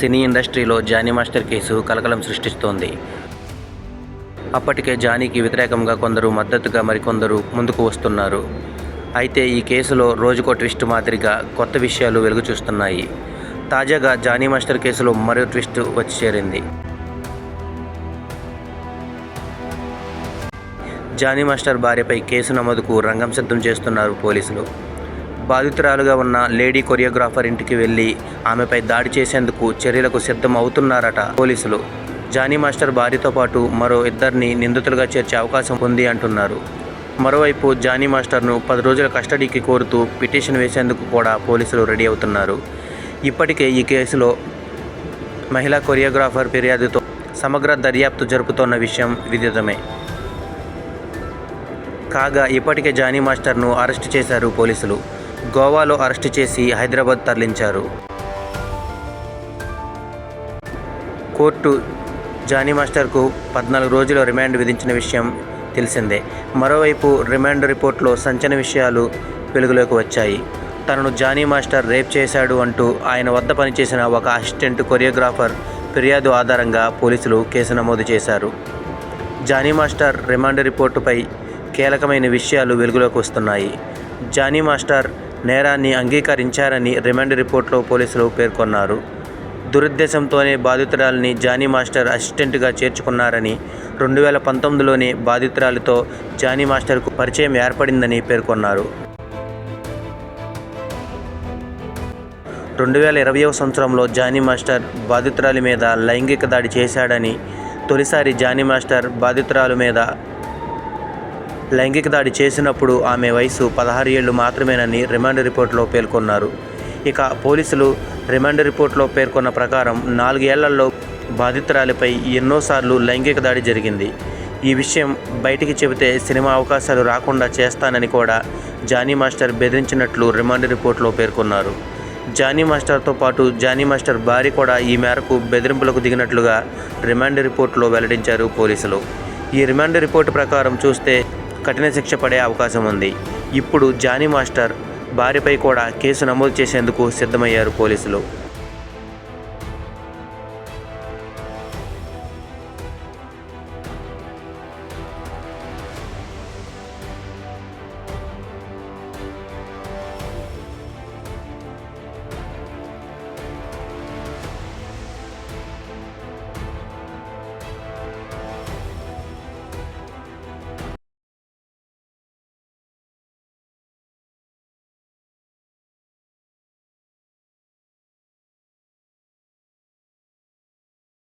సినీ ఇండస్ట్రీలో Johnny master case కలకలం సృష్టిస్తోంది. అప్పటికే జానీకి వ్యతిరేకంగా కొందరు, మద్దతుగా మరికొందరు ముందుకు వస్తున్నారు. అయితే ఈ కేసులో రోజుకో ట్విస్ట్ మాదిరిగా కొత్త విషయాలు వెలుగు చూస్తున్నాయి. తాజాగా జానీ మాస్టర్ కేసులో మరో ట్విస్ట్ వచ్చి చేరింది. జానీ మాస్టర్ భార్యపై కేసు నమోదుకు రంగం సిద్ధం చేస్తున్నారు పోలీసులు. బాధితురాలుగా ఉన్న లేడీ కొరియోగ్రాఫర్ ఇంటికి వెళ్లి ఆమెపై దాడి చేసేందుకు చర్యలకు సిద్ధం అవుతున్నారట పోలీసులు. జానీ మాస్టర్ భార్యతో పాటు మరో ఇద్దరిని నిందితులుగా చేర్చే అవకాశం ఉంది అంటున్నారు. మరోవైపు జానీ మాస్టర్ను 10 రోజుల కస్టడీకి కోరుతూ పిటిషన్ వేసేందుకు కూడా పోలీసులు రెడీ అవుతున్నారు. ఇప్పటికే ఈ కేసులో మహిళా కొరియోగ్రాఫర్ ఫిర్యాదుతో సమగ్ర దర్యాప్తు జరుపుతోన్న విషయం విదితమే. కాగా ఇప్పటికే జానీ మాస్టర్ను అరెస్టు చేశారు పోలీసులు. గోవాలో అరెస్టు చేసి హైదరాబాద్ తరలించారు. కోర్టు జానీ మాస్టర్కు 14 రోజుల రిమాండ్ విధించిన విషయం తెలిసిందే. మరోవైపు రిమాండ్ రిపోర్ట్లో సంచలన విషయాలు వెలుగులోకి వచ్చాయి. తనను జానీ మాస్టర్ రేప్ చేశాడు అంటూ ఆయన వద్ద పనిచేసిన ఒక అసిస్టెంట్ కొరియోగ్రాఫర్ ఫిర్యాదు ఆధారంగా పోలీసులు కేసు నమోదు చేశారు. జానీ మాస్టర్ రిమాండ్ రిపోర్టుపై కీలకమైన విషయాలు వెలుగులోకి వస్తున్నాయి. జానీ మాస్టర్ నేరాన్ని అంగీకరించారని రిమాండ్ రిపోర్ట్లో పోలీసులు పేర్కొన్నారు. దురుద్దేశంతోనే బాధితురాలిని జానీ మాస్టర్ అసిస్టెంట్గా చేర్చుకున్నారని, 2019లోనే బాధితురాలితో జానీ మాస్టర్కు పరిచయం ఏర్పడిందని పేర్కొన్నారు. 2020వ సంవత్సరంలో జానీ మాస్టర్ బాధితురాలి మీద లైంగిక దాడి చేశాడని, తొలిసారి జానీ మాస్టర్ బాధితురాలు మీద లైంగిక దాడి చేసినప్పుడు ఆమె వయసు 16 ఏళ్లు మాత్రమేనని రిమాండ్ రిపోర్ట్లో పేర్కొన్నారు. ఇక పోలీసులు రిమాండ్ రిపోర్ట్లో పేర్కొన్న ప్రకారం 4 ఏళ్లలో బాధితురాలిపై ఎన్నోసార్లు లైంగిక దాడి జరిగింది. ఈ విషయం బయటికి చెబితే సినిమా అవకాశాలు రాకుండా చేస్తానని కూడా జానీ మాస్టర్ బెదిరించినట్లు రిమాండ్ రిపోర్ట్లో పేర్కొన్నారు. జానీ మాస్టర్తో పాటు జానీ మాస్టర్ భార్య కూడా ఈ మేరకు బెదిరింపులకు దిగినట్లుగా రిమాండ్ రిపోర్ట్లో వెల్లడించారు పోలీసులు. ఈ రిమాండ్ రిపోర్టు ప్రకారం చూస్తే కఠిన శిక్ష పడే అవకాశం ఉంది. ఇప్పుడు జానీ మాస్టర్ భార్యపై కూడా కేసు నమోదు చేసేందుకు సిద్ధమయ్యారు పోలీసులు.